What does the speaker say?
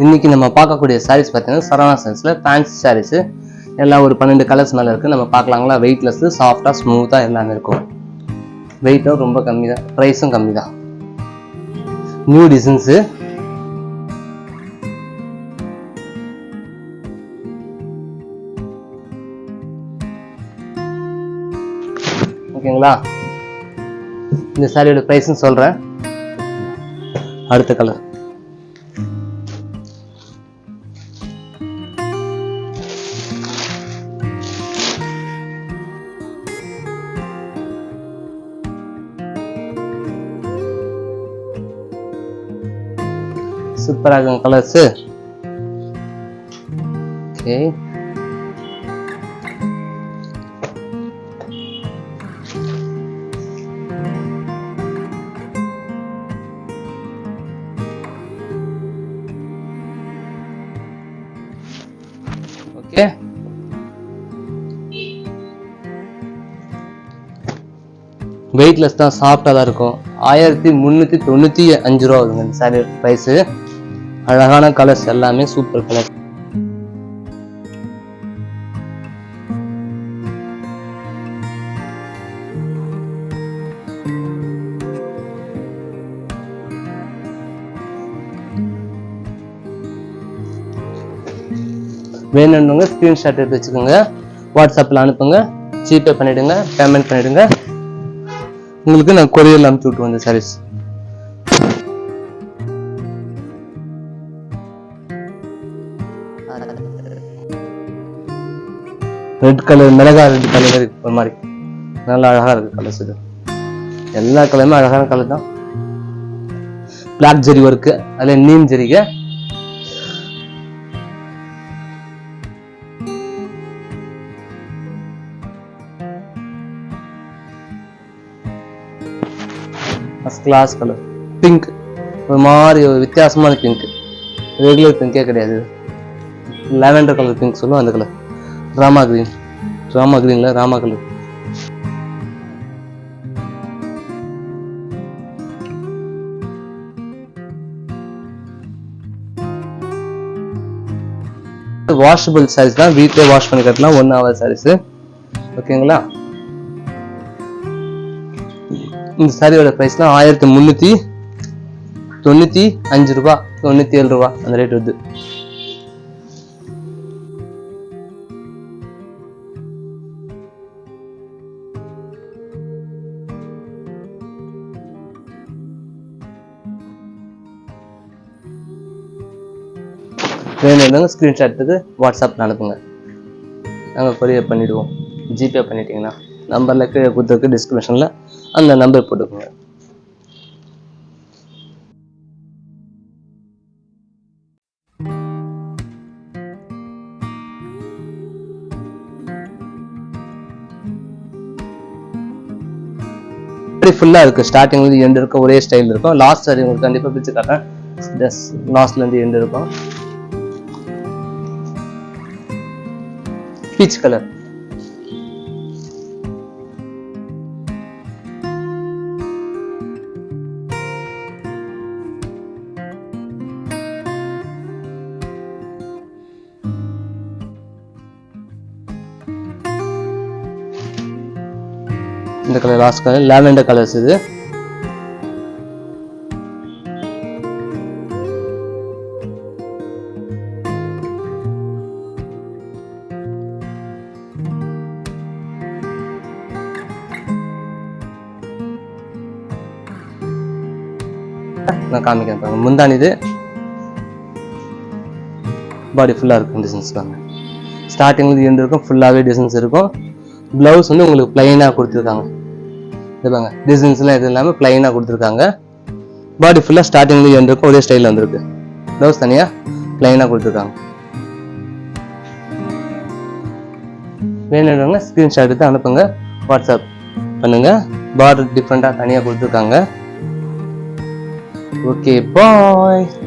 இன்னைக்கு நம்ம பார்க்கக்கூடிய சாரீஸ் பார்த்தீங்கன்னா சரவணா சாரீஸ்ல ஃபேன்சி சாரீஸ் எல்லாம் ஒரு 12 கலர்ஸ் மேலே இருக்குது. நம்ம பார்க்கலாங்களா? வெயிட்லெஸ், சாஃப்டாக, ஸ்மூத்தாக எல்லாமே இருக்கும். வெயிட்டும் ரொம்ப கம்மி தான், ப்ரைஸும் கம்மி தான். நியூ டிசைன்ஸு, ஓகேங்களா? இந்த சாரியோட ப்ரைஸ்ன்னு சொல்கிறேன். அடுத்த கலர் சூப்பராக இருக்கும் கலர்ஸ். ஓகே, ஓகே, வெயிட்லெஸ் தான், சாஃப்டாக தான் இருக்கும். 1395 ரூபா வருங்க இந்த சாரி ப்ரைஸு. அழகான கலர்ஸ், எல்லாமே சூப்பர் கலர். வேணும்னு ஸ்கிரீன்ஷாட் எடுத்து வச்சுக்கோங்க, வாட்ஸ்அப்பில் அனுப்புங்க, ஜிபே பண்ணிடுங்க, பேமெண்ட் பண்ணிடுங்க. உங்களுக்கு நான் கொரியரில் அனுப்பிச்சு விட்டுருவோம் இந்த சாரீஸ். ரெட் கலர், மிளகா ரெட் கலர் ஒரு மாதிரி நல்லா அழகா இருக்கு கலர்ஸ். இது எல்லா கலருமே அழகான கலர் தான். பிளாக் ஜெரி ஒர்க்கு, அதுல நீம் ஜெரிக, ஃபர்ஸ்ட் கிளாஸ் கலர். பிங்க், ஒரு மாதிரி ஒரு வித்தியாசமான பிங்க், ரெகுலர் பிங்கே கிடையாது. லாவெண்டர் கலர் பிங்க் சொல்லுவோம், அந்த கலர். ராமா கிரீன், ராமா கிரீன்ல ராமா கலர். வாஷபிள் சாரீஸ் தான், வீட்டிலே வாஷ் பண்ணி கட்டலாம், 1 hour சாரீஸ். ஓகேங்களா? இந்த சாரியோட பிரைஸ்லாம் 1395 ரூபா, 97 ரூபா அந்த ரேட் வருது. வேணும்னா ஸ்க்ரீன்ஷாட் எடுத்து வாட்ஸ்அப்பில் அனுப்புங்க, நாங்கள் கொரியர் பண்ணிவிடுவோம். ஜிபே பண்ணிட்டீங்கன்னா நம்பரில் கீழே கொடுத்துருக்கு, டிஸ்கிரிப்ஷனில் அந்த நம்பர் போட்டுக்கோங்க. ஃபுல்லாக இருக்குது, ஸ்டார்டிங்லேருந்து எண்டு இருக்கும், ஒரே ஸ்டைல் இருக்கும். லாஸ்ட் சாரி உங்களுக்கு கண்டிப்பாக பிரித்து காட்டுறேன். லாஸ்ட்லேருந்து எண்டு இருக்கும். பீச் கலர், இந்த colour last colour. Lavender colours இது. நான் காமிக்கிறேன் பாருங்க. முந்தானி இது, பாடி ஃபுல்லாக இருக்கும் டிசைன்ஸ் பாருங்க. ஸ்டார்டிங்ல எண்டு இருக்கும், ஃபுல்லாகவே டிசைன்ஸ் இருக்கும். பிளவுஸ் வந்து உங்களுக்கு பிளைனாக கொடுத்துருக்காங்க. இது பாருங்க, டிசைன்ஸ்லாம் எது இல்லாமல் பிளைனாக கொடுத்துருக்காங்க. பாடி ஃபுல்லாக ஸ்டார்டிங்ல எண்டு இருக்கும், ஒரே ஸ்டைலில் வந்துருக்கு. பிளவுஸ் தனியாக பிளைனாக கொடுத்துருக்காங்க. வேணும்னா ஸ்க்ரீன்ஷாட் எடுத்து அனுப்புங்க, வாட்ஸ்அப் பண்ணுங்க. பார்டர் டிஃப்ரெண்ட்டாக தனியாக கொடுத்துருக்காங்க. Okay, bye.